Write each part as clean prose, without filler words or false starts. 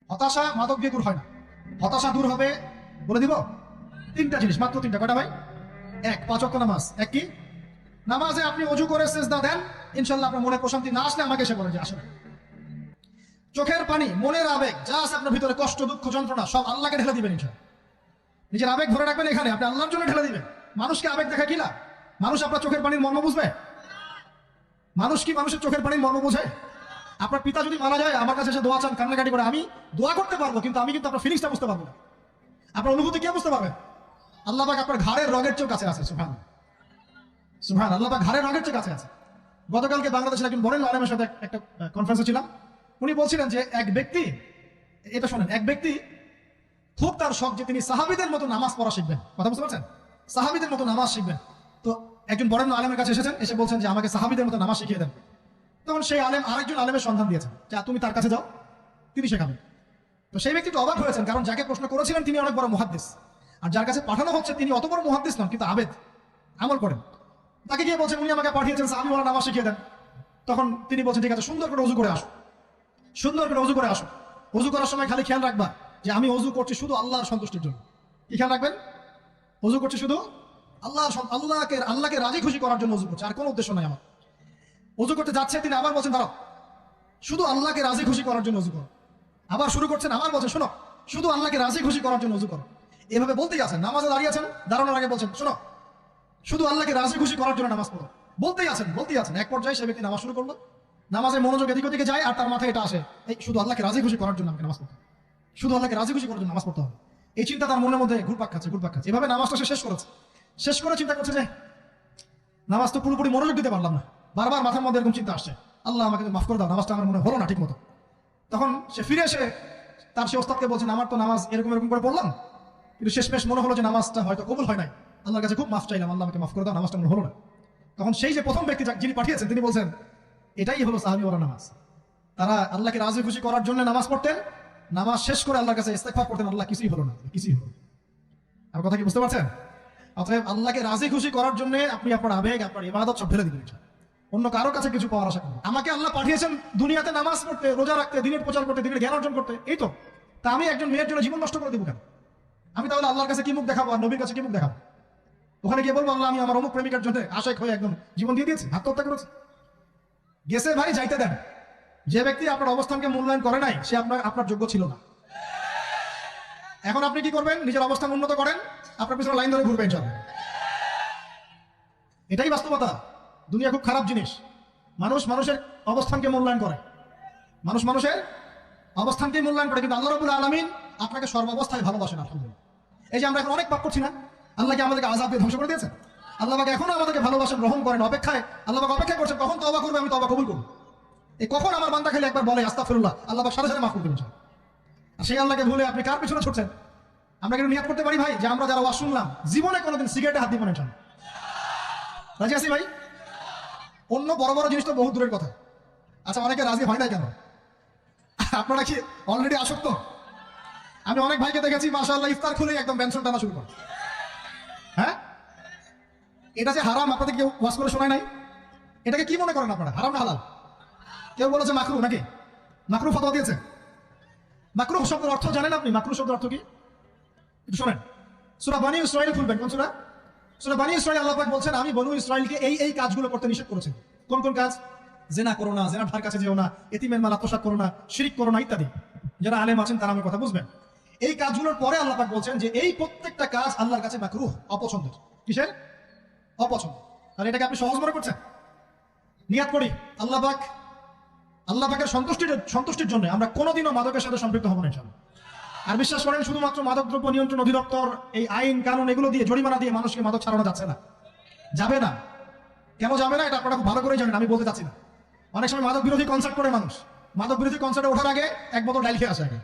হতাশা মাদক দিয়ে দূর হয় না। হতাশা দূর হবে, বলে দিব, তিনটা জিনিস, মাত্র তিনটা। কয়টা ভাই? এক, 5 ওয়াক্ত নামাজ। এক কি? নামাজে আপনি অজু করে সিজদা দেন, ইনশাআল্লাহ আপনার মনে প্রশান্তি না আসলে আমাকে এসে বলেন যে আসলে। চোখের পানি, মনের আবেগ যা আছে আপনার ভিতরে, কষ্ট, দুঃখ, যন্ত্রণা, সব আল্লাহকে ঢেলে দিবেন ইনশাআল্লাহ। নিজের আবেগ ধরে রাখবেন এখানে, আপনি আল্লাহর জন্য ঢেলে দিবেন। মানুষকে আবেগ দেখা কি না? মানুষ আপনার চোখের পানির মর্ম বুঝবে? মানুষ কি মানুষের চোখের পানির মর্ম বোঝে? আপনার পিতা যদি মারা যায়, আমার কাছে এসে দোয়া চান, কান্নাকাটি করে, আমি দোয়া করতে পারবো, কিন্তু আমি কিন্তু আপনার ফিলিংসটা বুঝতে পারবো না। আপনার অনুভূতি কে বুঝতে পারবেন? আল্লাহ পাক আপনার ঘাড়ের রগের চেয়ে কাছে আছে। সুবহান সুবহান, আল্লাহ পাক ঘাড়ের রগের চেয়ে কাছে আছে। গতকালকে বাংলাদেশের একজন বড় আলেমের সাথে একটা কনফারেন্সে ছিলাম। উনি বলছিলেন যে এক ব্যক্তি, এটা শোনেন, এক ব্যক্তি খুব তার শখ যে তিনি সাহাবীদের মতো নামাজ পড়া শিখবেন। কথা বুঝতে পারছেন? সাহাবীদের মতো নামাজ শিখবেন। তো একজন বড় আলেমের কাছে এসেছেন, এসে বলছেন যে আমাকে সাহাবীদের মতো নামাজ শিখিয়ে দেন। তখন সেই আলেম আরেকজন আলেমের সন্ধান দিয়েছেন, যা তুমি তার কাছে যাও, তিনি শেখাবেন। তো সেই ব্যক্তি তো অবাক হয়েছেন, কারণ যাকে প্রশ্ন করেছিলেন তিনি অনেক বড় মুহাদ্দিস, আর যার কাছে পাঠানো হচ্ছে তিনি অত বড় মুহাদ্দিস নন, কিন্তু আবেদ, আমল করেন। তাকে গিয়ে বলছেন উনি আমাকে পাঠিয়েছেন সাহাবী ওয়ালা নামাজ শিখিয়ে দেন। তখন তিনি বলছেন ঠিক আছে, সুন্দর করে ওযু করে আসো, সুন্দর করে ওযু করে আসো। ওযু করার সময় খালি খেয়াল রাখবা যে আমি ওযু করছি শুধু আল্লাহর সন্তুষ্টির জন্য। কি খেয়াল রাখবেন? ওযু করছি শুধু আল্লাহকে রাজি খুশি করার জন্য ওযু করছি, আর কোনো উদ্দেশ্য নাই আমার। ওযু করতে যাচ্ছে, তিনি আবার বলছেন দাঁড়াও, শুধু আল্লাহকে রাজি খুশি করার জন্য ওযু করো। আবার শুরু করছেন, আবার বলছেন শোনো, শুধু আল্লাহকে রাজি খুশি করার জন্য ওযু করো। এভাবে বলতেই আছেন, নামাজে দাঁড়িয়ে আছেন, দাঁড়ানোর আগে বলছেন শোনো, শুধু আল্লাহকে রাজি খুশি করার জন্য নামাজ পড়ো। বলতেই আছেন। এক পর্যায়ে সে ব্যক্তি নামাজ শুরু করলো, নামাজে মনোযোগ এদিক ওদিকে যায়, আর তার মাথায় এটা আসে, এই শুধু আল্লাহকে রাজি খুশি করার জন্য আমাকে নামাজ পড়তে হবে, শুধু আল্লাহকে রাজি খুশি করার জন্য নামাজ পড়তে হবে। এই চিন্তা তার মনের মধ্যে ঘুরপাক খাচ্ছে। এভাবে নামাজটা সে শেষ করে চিন্তা করছে যে নামাজ তো পুরোপুরি মনোযোগ দিতে পারলাম না, বারবার মাথার মধ্যে এরকম চিন্তা আসছে, আল্লাহ আমাকে মাফ করে দাও, নামাজটা আমার মনে হলো না ঠিক মতো। তখন সে ফিরে এসে তার সে ওস্তাদকে বলছেন আমার তো নামাজ এরকম করে পড়লাম, কিন্তু শেষমেশ মনে হলো যে নামাজটা হয়তো কবুল হয় নাই, আল্লাহর কাছে খুব মাফ চাইলাম, আল্লাহ আমাকে মাফ করে দাও, নামাজটা মনে হলো না। তখন সেই যে প্রথম ব্যক্তি যিনি পাঠিয়েছেন তিনি বলছেন এটাই হলো সাহাবী ওয়ালা নামাজ। তারা আল্লাহকে রাজি খুশি করার জন্য নামাজ পড়তেন, নামাজ শেষ করে আল্লাহর কাছে ইস্তেগফার করতেন, আল্লাহ কিছুই হলো না, কিছুই হলো না। আর কথা কি বুঝতে পারছেন? অতএব আল্লাহকে রাজি খুশি করার জন্য আপনি আপনার আবেগ, আপনার ইবাদত সব ফেলে দিবেন, অন্য কারোর কাছে কিছু পাওয়ার আশা করুন। আমাকে আল্লাহ পাঠিয়েছেন দুনিয়াতে নামাজ পড়তে, রোজা রাখতে, দিনের প্রচার করতে, দিনের জ্ঞান অর্জন করতে, এই তো। তা আমি একজন মেয়ের জন্য জীবন নষ্ট করে দিব কেন? আমি তাহলে আল্লাহর কাছে কি মুখ দেখাবো, আর নবীর কাছে কি মুখ দেখাবো? ওখানে গিয়ে বলবো আল্লাহ আমি আমার অমুক প্রেমিকার জন্য আশেক হয়ে একদম জীবন দিয়ে দিয়েছি, আত্মহত্যা করেছি। গেছে ভাই, যাইতে দেন। যে ব্যক্তি আপনার অবস্থানকে মূল্যায়ন করে নাই, সে আপনার যোগ্য ছিল না। এখন আপনি কি করবেন? নিজের অবস্থান উন্নত করেন, আপনার পিছনে লাইন ধরে ঘুরবেন সব। এটাই বাস্তবতা। দুনিয়া খুব খারাপ জিনিস। মানুষের অবস্থানকে মূল্যায়ন করে, মানুষের অবস্থানকে মূল্যায়ন করে, কিন্তু আল্লাহ রাব্বুল আলামিন আপনাকে সর্বাবস্থায় ভালোবাসেন। আলহামদুলিল্লাহ। এই যে আমরা এখন অনেক পাপ করছি না, আল্লাহকে আমাদেরকে আযাব দিয়ে ধ্বংস করে দিয়েছেন। আল্লাহ পাক এখনো আমাদেরকে ভালোবাসেন, রহম করেন, আল্লাহ পাক অপেক্ষা করছেন কখন তওবা করবে, আমি তওবা কবুল করব। এই কখন আমার বান্দা খালি একবার বলে আস্তাগফিরুল্লাহ, আল্লাহ পাক সাথে সাথে মাফ করে দেবেন। আর সেই আল্লাহকে ভুলে আপনি কার পিছনে ছুটছেন? আমরা কিন্তু নিয়াত করতে পারি ভাই যে আমরা যারা ওয়াজ শুনলাম জীবনে কোনোদিন সিগারেটে হাত দিব না। রাজি আছি ভাই? অন্য বড় বড় জিনিস তো বহু দূরের কথা। আচ্ছা, অনেকে রাজি হয় না কেন? আপনারা কি অলরেডি আসক্ত? আমি অনেক ভাইকে দেখেছি মাশাআল্লাহ ইফতার খুলে একদম বেনসন টানা শুরু করে। হ্যাঁ, এটা যে হারাম আপনাদের কেউ ওয়াজ করে শোনায় নাই? এটাকে কি মনে করেন আপনারা, হারাম না হালাল? কেউ বলেছে মাকরুহ, নাকি মাকরুহ ফতোয়া দিয়েছে? মাকরুহ শব্দের অর্থ জানেন আপনি? মাকরুহ শব্দের অর্থ কি একটু শোনেন। সূরা বনী ইসরাঈল খুলবেন। কোন সূরা? সূরা বনী ইসরাঈল। আল্লাহ পাক বলছেন আমি বনী ইসরাঈলকে এই কাজগুলো করতে নিষেধ করেছি। কোন কোন কাজ? জিনা করো না, জিনার ধার কাছে যেও না, এতিমের মাল আত্মসাৎ করো না, শিরক করো না, ইত্যাদি। যারা আলেম আছেন তারা আমার কথা বুঝবেন। এই কাজগুলোর পরে আল্লাহ পাক বলছেন যে এই প্রত্যেকটা কাজ আল্লাহর কাছে মাকরুহ, অপছন্দের। কিসের? অপছন্দ। আর এটাকে আপনি সহজ মনে করছেন? নিয়াত করি আল্লাহ পাকের সন্তুষ্টির জন্য আমরা কোনোদিনও মাদকের সাথে সম্পৃক্ত হব না ইনশাআল্লাহ। আর বিশ্বাস করেন, শুধুমাত্র মাদক দ্রব্য নিয়ন্ত্রণ অধিদপ্তর এই আইন কানুন এগুলো দিয়ে, জরিমানা দিয়ে মানুষকে মাদক ছাড়ানো যাচ্ছে না, যাবে না। কেন যাবে না এটা আপনারা খুব ভালো করেই জানেন, আমি বলতে চাচ্ছি না। অনেক সময় মাদক বিরোধী কনসার্ট করে মানুষ, মাদক বিরোধী কনসার্টে ওঠার আগে এক বোতল ডাইল খেয়ে আসে আগে।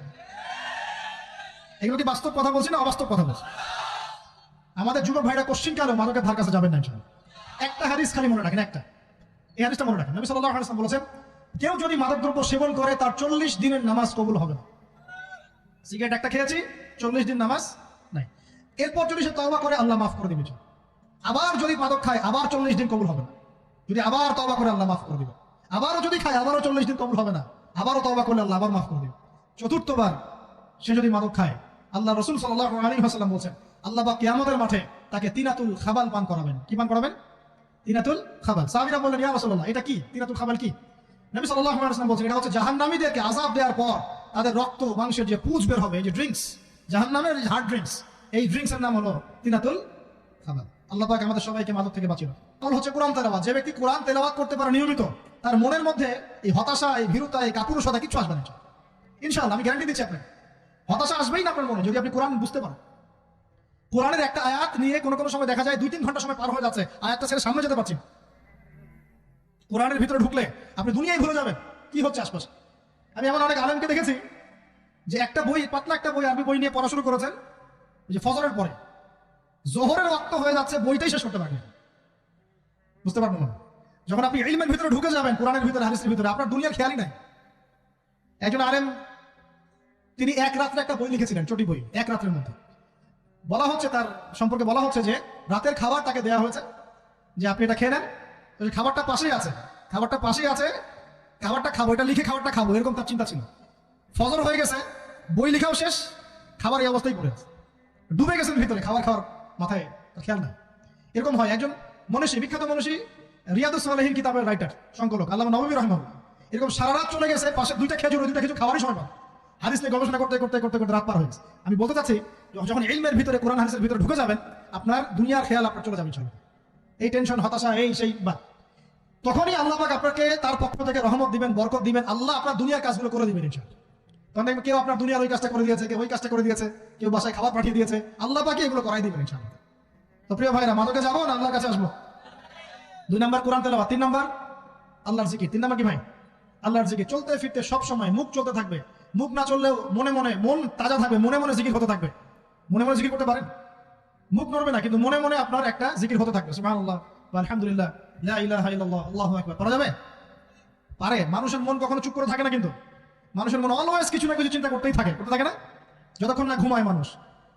এগুলো কি বাস্তব কথা বলছি না অবাস্তব কথা বলছি? আমাদের যুবক ভাইরা কোশ্চিন কালেও মাদকের ধার কাছে যাবেন না ইনশাআল্লাহ। একটা হাদিস খালি মনে রাখেন, এই হাদিসটা মনে রাখেন। নবী সাল্লাল্লাহু আলাইহি ওয়াসাল্লাম বলেছেন কেউ যদি মাদকদ্রব্য সেবন করে তার 40 দিনের নামাজ কবুল হবে না। সিগারেট একটা খেয়েছি, 40 দিন নামাজ নাই। এরপর যদি সে তওবা করে আল্লাহ মাফ করে দিবেন। আবার যদি মাদক খায় আবার 40 দিন কবুল হবে না। যদি আবার তওবা করে আল্লাহ মাফ করে দিবেন। আবারও যদি খায় আবারও 40 দিন কবুল হবে না। আবারও তওবা করলে আল্লাহ আবার মাফ করে দিবেন। চতুর্থবার সে যদি মাদক খায়, আল্লাহ রসুল সাল্লাল্লাহু আলাইহি ওয়াসাল্লাম বলছেন আল্লাহ পাক কিয়ামতের মাঠে তাকে তিনাতুল খাবাল পান করাবেন। কি পান করাবেন? তিনাতুল খাবাল। সাহাবীরা বললেন, ইয়া রাসূলুল্লাহ, এটা কি তিনাতুল খাবাল? কি? নবী সাল্লাল্লাহু আলাইহি ওয়াসাল্লাম বলছেন এটা হচ্ছে জাহান্নামীদেরকে আযাব দেওয়ার পর তাদের রক্ত মাংসের যে পুঁজ বের হবে, এই যে ড্রিঙ্কস, জাহান্নামের হার্ড ড্রিঙ্কস, এই ড্রিঙ্কস এর নাম হলো তিনাতুল খাবাল। আল্লাহ পাক আমাদের সবাইকে মাদক থেকে বাঁচিয়ে রাখুন। আমল হচ্ছে কোরআন তেলাওয়াত। যে ব্যক্তি কোরআন তেলাওয়াত করতে পারে নিয়মিত, তার মনের মধ্যে এই হতাশা, এই ভীরুতা, এই কাপুরুষতা কিছু আসবে না ইনশাআল্লাহ। আমি গ্যারান্টি দিচ্ছি আপনাকে, হতাশা আসবেই না আপনার মনে যদি আপনি কোরআন বুঝতে পারেন। কোরআনের একটা আয়াত নিয়ে কোনো কোনো সময় দেখা যায় 2-3 ঘন্টা সময় পার হয়ে যাচ্ছে, আয়াতটা ছেড়ে সামনে যেতে পারছি না। কোরআনের ভিতরে ঢুকলে আপনি দুনিয়ায় ভুলে যাবেন কি হচ্ছে আশপাশে। আমি এমন অনেক আলেমকে দেখেছি যে একটা বই, পাতলা একটা বই, আরবি বই নিয়ে পড়া শুরু করেছেন, যে ফজরের পরে জোহরের ওয়াক্ত হয়ে যাচ্ছে, বইটাই শেষ করতে পারবেন। বুঝতে পারবেন না? যখন আপনি ইলমের ভিতরে ঢুকে যাবেন, কোরআনের ভিতরে, হাদিসের ভিতরে, আপনার দুনিয়ার খেয়ালই নাই। একজন আলেম, তিনি এক রাত্রে একটা বই লিখেছিলেন, চটি বই, এক রাত্রের মধ্যে। বলা হচ্ছে তার সম্পর্কে বলা হচ্ছে যে রাতের খাবার তাকে দেওয়া হয়েছে, যে আপনি এটা খেয়ে নেন, খাবারটা পাশেই আছে, খাবারটা পাশেই আছে, খাবারটা খাবো, এটা লিখে খাবারটা খাবো, এরকম তার চিন্তা ছিল। ফজর হয়ে গেছে, বই লিখাও শেষ, খাবার এই অবস্থায় পড়ে আছে, ডুবে গেছেন ভিতরে, খাবার খাওয়ার মাথায় খেয়াল নাই। এরকম হয়। একজন মনীষী, বিখ্যাত মনীষী, রিয়াদুস সালেহীন কিতাবের রাইটার, সংকলক আল্লামা নববী রাহিমাহুল্লাহ, এরকম সারা রাত চলে গেছে, পাশে দুইটা খেজুর খাওয়ারই সময় পান, হাদিস নিয়ে গবেষণা করতে করতে করতে করতে রাত পার হয়ে গেছে। আমি বলতে চাচ্ছি, যখন ইলমের ভিতরে, কোরআন হাদিসের ভিতরে ঢুকে যাবেন, আপনার দুনিয়ার খেয়াল আপনার চলে যাবে ইনশাআল্লাহ। এই টেনশন, হতাশা, এই সেই বা, তখনই আল্লাহ পাক আপনাকে তার পক্ষ থেকে রহমত দিবেন, বরকত দিবেন, আল্লাহ আপনার দুনিয়ার কাজগুলো করে দিবেন ইনশাআল্লাহ। তখন দেখবেন কেউ আপনার দুনিয়ার ওই কাজটা করে দিয়েছে, কেউ ওই কাজটা করে দিয়েছে, কেউ বাসায় খাবার পাঠিয়ে দিয়েছে, আল্লাহ পাকে এগুলো করাই দিবেন ইনশাআল্লাহ। তো প্রিয় ভাইরা, মাদকে যাবো না আল্লাহর কাছে আসবো? 2 নাম্বার কোরআন তেলাওয়াত, 3 নাম্বার আল্লাহর জিকির। 3 নাম্বার কি ভাই? আল্লাহর জিকির। চলতে ফিরতে সব সময় মুখ চলতে থাকবে, মুখ না চললেও মনে মনে মন তাজা থাকবে, মনে মনে জিকির হতে থাকবে। মনে মনে জিকির করতে পারেন, মুখ নড়বে না, কিন্তু মনে মনে আপনার একটা জিকির হতে থাকবে, সুবহানাল্লাহ, আলহামদুলিল্লাহ, লা ইলাহা ইল্লাল্লাহ, আল্লাহু আকবার। করা যাবে? পারে। মানুষের মন কখনো চুপ করে থাকে না, কিন্তু মানুষের মন অলওয়েজ কিছু না কিছু চিন্তা করতেই থাকে, করতে থাকে না, যতক্ষণ না ঘুমায় মানুষ।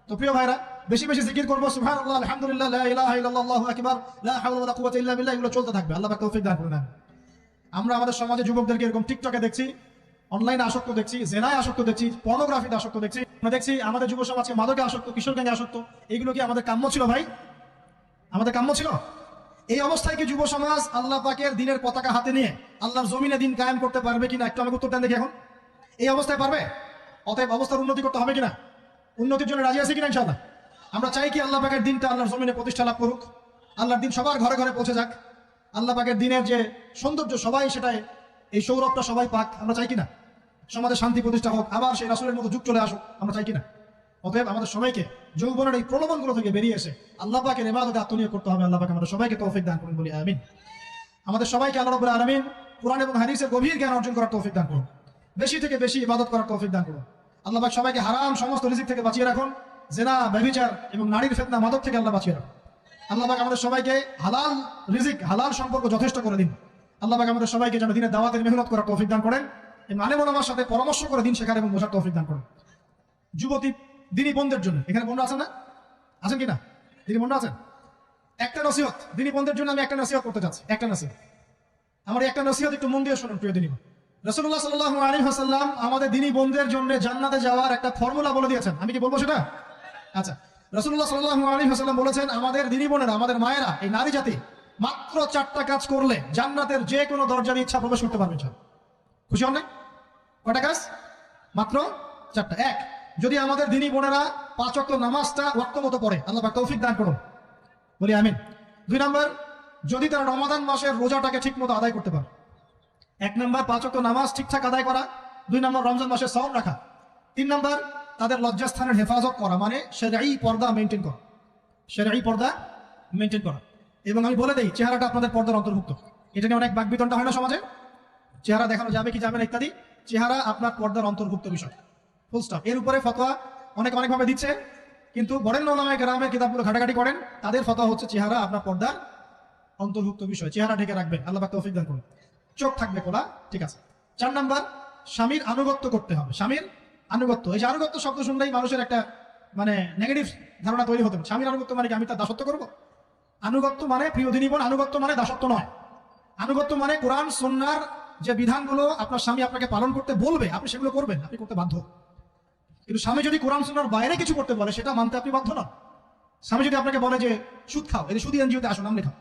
তো প্রিয় ভাইরা, বেশি বেশি জিকির করবো, সুবহানাল্লাহ, আলহামদুলিল্লাহ, লা ইলাহা ইল্লাল্লাহ, আল্লাহু আকবার, লা হাওলা ওয়ালা কুওয়াতা ইল্লা বিল্লাহ, এগুলো চলতে থাকবে। আল্লাহ পাক তৌফিক দান করুন। আমরা আমাদের সমাজে যুবকদেরকে এরকম টিকটকে দেখছি, অনলাইনে আসক্ত দেখছি, জেনায় আসক্ত দেখছি, পর্নোগ্রাফিতে আসক্ত দেখছি, আমরা দেখছি আমাদের যুব সমাজকে মাদকে আসক্ত, কিশোর গ্যাংয়ে আসক্ত। এগুলো কি আমাদের কাম্য ছিল ভাই? আমাদের কাম্য ছিল? এই অবস্থায় কি যুব সমাজ আল্লাহ পাকের দিনের পতাকা হাতে নিয়ে আল্লাহর জমিনে দিন কায়েম করতে পারবে কিনা? একটু আমাকে উত্তর দেন দেখি। এখন এই অবস্থায় পারবে? অতএব অবস্থার উন্নতি করতে হবে কিনা? উন্নতির জন্য রাজি আছে কিনা ইনশাআল্লাহ? আমরা চাই কি আল্লাহ পাকের দিনটা আল্লাহর জমিনে প্রতিষ্ঠা লাভ করুক, আল্লাহর দিন সবার ঘরে ঘরে পৌঁছে যাক, আল্লাহ পাকের দিনের যে সৌন্দর্য সবাই সেটাই, এই সৌরভটা সবাই পাক, আমরা চাই কিনা? সমাজে শান্তি প্রতিষ্ঠা হোক, আবার সেই রাসূলের মতো যুগ চলে আসুক, আমরা চাই কিনা? অতএব আমাদের সবাইকে যৌবনের এই প্রলোভনগুলো থেকে বেরিয়ে এসে আল্লাহ পাকের ইবাদতে আত্মনিয়োগ করতে হবে। আল্লাহ পাক আমাদের সবাইকে তৌফিক দান করুন, বলি আমিন। আমাদের সবাইকে আল্লাহ রাব্বুল আলামিন কুরআন এবং হাদিসের গভীর জ্ঞান অর্জন করার তৌফিক দান করুন, বেশি থেকে বেশি ইবাদত করার তৌফিক দান করুন। আল্লাহ পাক সবাইকে হারাম সমস্ত রিজিক থেকে বাঁচিয়ে রাখুন, জিনা, ব্যভিচার এবং নারীর ফিতনা, মাদক থেকে আল্লাহ বাঁচিয়ে রাখুন। আল্লাহ পাক আমাদের সবাইকে হালাল রিজিক, হালাল সম্পর্ক যথেষ্ট করে দিন। আল্লাহ পাক আমাদের সবাইকে যেন দিনের দাওয়াতের মেহনত করার তৌফিক দান করেন এবং আলেম ওলামার সাথে পরামর্শ করে দিন শেখার এবং বোঝার তৌফিক দান করেন। যুবতী দিনী বোনদের জন্য, এখানে বোনরা আছেন না? আছেন কিনা? দিনী বোনরা আছেন? একটা নসিহত দিনী বোনদের জন্য আমি একটা নসিহত করতে চাচ্ছি, একটা নসিহত। আমার একটা নসিহত একটু মন দিয়ে শুনুন প্রিয় দিনী বোন। রাসূলুল্লাহ সাল্লাল্লাহু আলাইহি ওয়াসাল্লাম আমাদের দিনী বোনদের জন্য জান্নাতে যাওয়ার একটা ফর্মুলা বলে দিয়েছেন। আমি কি বলবো সেটা? আচ্ছা, রাসূলুল্লাহ সাল্লাল্লাহু আলাইহি ওয়াসাল্লাম বলেছেন, আমাদের দিনী বোনেরা, আমাদের মায়েরা, এই নারী জাতি মাত্র 4টা কাজ করলে জান্নাতের যে কোনো দরজা দিয়ে ইচ্ছা প্রবেশ করতে পারবে। খুশি হন না? কয়টা কাজ? মাত্র 4টা। 1, যদি আমাদের দিনী বোনেরা 5 ওয়াক্ত নামাজটা ওয়াক্ত মতো পড়ে, আল্লাহ পাক তৌফিক দান করুন, বলি আমিন। 2 নাম্বার, যদি তারা রমাদান মাসের রোজাটাকে ঠিক মতো আদায় করতে পারে। 1 নাম্বার 5 ওয়াক্ত নামাজ ঠিকঠাক আদায় করা, 2 নাম্বার রমজান মাসে সাওম রাখা, 3 নাম্বার তাদের লজ্জাস্থানের হেফাজত করা, মানে শরঈ পর্দা মেইনটেইন করা, শরঈ পর্দা মেইনটেইন করা। এবং আমি বলে দেই, চেহারাটা আপনাদের পর্দার অন্তর্ভুক্ত। এটা নিয়ে অনেক বাকবিতণ্ডা হয় না সমাজে, চেহারা দেখানো যাবে কি যাবে না ইত্যাদি। চেহারা আপনার পর্দার অন্তর্ভুক্ত বিষয়, ফুল স্টপ। এর উপরে ফতোয়া অনেকভাবে দিচ্ছে, কিন্তু বরেণ্য ওলামায়ে কেরামের কিতাবগুলো ঘাটাঘাটি করেন, তাদের ফতোয়া হচ্ছে চেহারা আপনার পর্দার অন্তর্ভুক্ত বিষয়, চেহারা ঢেকে রাখবেন, আল্লাহ পাক তৌফিক দান করুন। চোখ থাকবে খোলা, ঠিক আছে। 4 নাম্বার, স্বামীর আনুগত্য করতে হবে। স্বামীর আনুগত্য, এই যে আনুগত্য শব্দ শুনলেই মানুষের একটা মানে নেগেটিভ ধারণা তৈরি হতে পারে। স্বামীর আনুগত্য মানে কি আমি তার দাসত্ব করবো? আনুগত্য মানে, প্রিয় দিনী বোন, আনুগত্য মানে দাসত্ব নয়। আনুগত্য মানে কোরআন সুন্নাহর যে বিধানগুলো আপনার স্বামী আপনাকে পালন করতে বলবে, আপনি সেগুলো করবেন, আপনি করতে বাধ্য। কিন্তু স্বামী যদি কোরআন সুন্নাহর বাইরে কিছু করতে বলে সেটা মানতে আপনি বাধ্য না। স্বামী যদি আপনাকে বলে যে সুদ খাও, এই সুদি এনজিওতে আসো, নাম লেখা।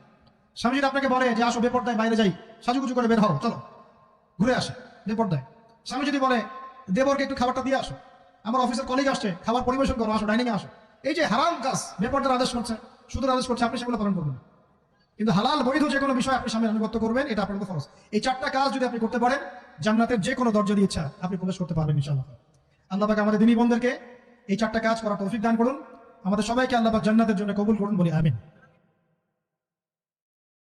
স্বামী যদি আপনাকে বলে যে আসো বেপর্দায় বাইরে যাই, সাজুগুজু করে বের হও, চলো ঘুরে আসে বেপর্দায়। স্বামী যদি বলে দেবরকে একটু খাবারটা দিয়ে আসো, আমার অফিসের কলিগ আসছে, খাবার পরিবেশন করো, আসো ডাইনিং এ আসো, এই যে হারাম কাজ বেপর্দার আদেশ করছে, সুদের আদেশ করছে, আপনি সেগুলো পালন করবেন। কিন্তু হালাল বৈধ যে কোনো বিষয় আপনি স্বামীর আনুগত্য করবেন, এটা আপনার ফরজ। এই 4টা কাজ যদি আপনি করতে পারেন, জান্নাতের যে কোনো দরজা দিয়ে ইচ্ছা আপনি প্রবেশ করতে পারবেন ইনশাআল্লাহ। আল্লাহ পাক আমাদের দিনী বন্ধুদেরকে এই 4টা কাজ করার তৌফিক দান করুন। আমাদের সবাইকে আল্লাহ পাক জান্নাতের জন্য কবুল করুন, বলি আমিন।